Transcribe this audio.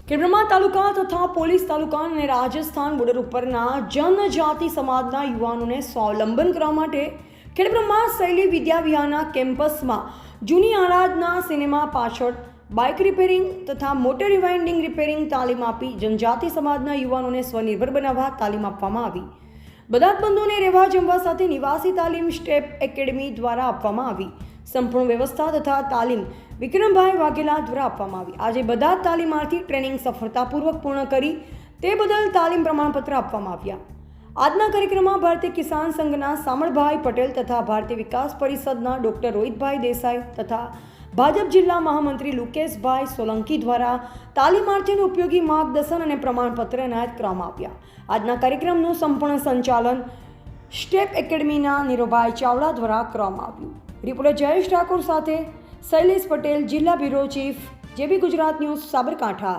ખેડબ્રહ્મા તાલુકા તથા પોલીસ તાલુકા અને રાજસ્થાન બોર્ડર ઉપરના જનજાતિ સમાજના યુવાનોને સ્વાવલંબન કરવા માટે ખેડબ્રહ્મા શૈલી વિદ્યા વિહારના કેમ્પસમાં જૂની આરાધના સિનેમા પાછળ બાઇક રિપેરિંગ તથા મોટર રિવાઇન્ડિંગ રિપેરિંગ તાલીમ આપી જનજાતિ સમાજના યુવાનોને સ્વનિર્ભર બનાવવા તાલીમ આપવામાં આવી। બધા જ બંધુઓને રહેવા જમવા સાથે નિવાસી તાલીમ સ્ટેપ એકેડમી દ્વારા આપવામાં આવી। સંપૂર્ણ વ્યવસ્થા તથા તાલીમ વિક્રમભાઈ વાઘેલા દ્વારા આપવામાં આવી। આજે બધા જ તાલીમાર્થી ટ્રેનિંગ સફળતાપૂર્વક પૂર્ણ કરી તે બદલ તાલીમ પ્રમાણપત્ર આપવામાં આવ્યા। આજના કાર્યક્રમમાં ભારતીય કિસાન સંઘના સામળભાઈ પટેલ તથા ભારતીય વિકાસ પરિષદના ડૉક્ટર રોહિતભાઈ દેસાઈ તથા ભાજપ જિલ્લા મહામંત્રી લુકેશભાઈ સોલંકી દ્વારા તાલીમાર્થીઓને ઉપયોગી માર્ગદર્શન અને પ્રમાણપત્ર એનાયત કરવામાં આવ્યા। આજના કાર્યક્રમનું સંપૂર્ણ સંચાલન સ્ટેપ એકેડમીના નીરવભાઈ ચાવડા દ્વારા કરવામાં આવ્યું। રિપોર્ટર જયેશ ઠાકોર સાથે શૈલેષ પટેલ, જિલ્લા બ્યુરો ચીફ, જેબી ગુજરાત ન્યૂઝ, સાબરકાંઠા।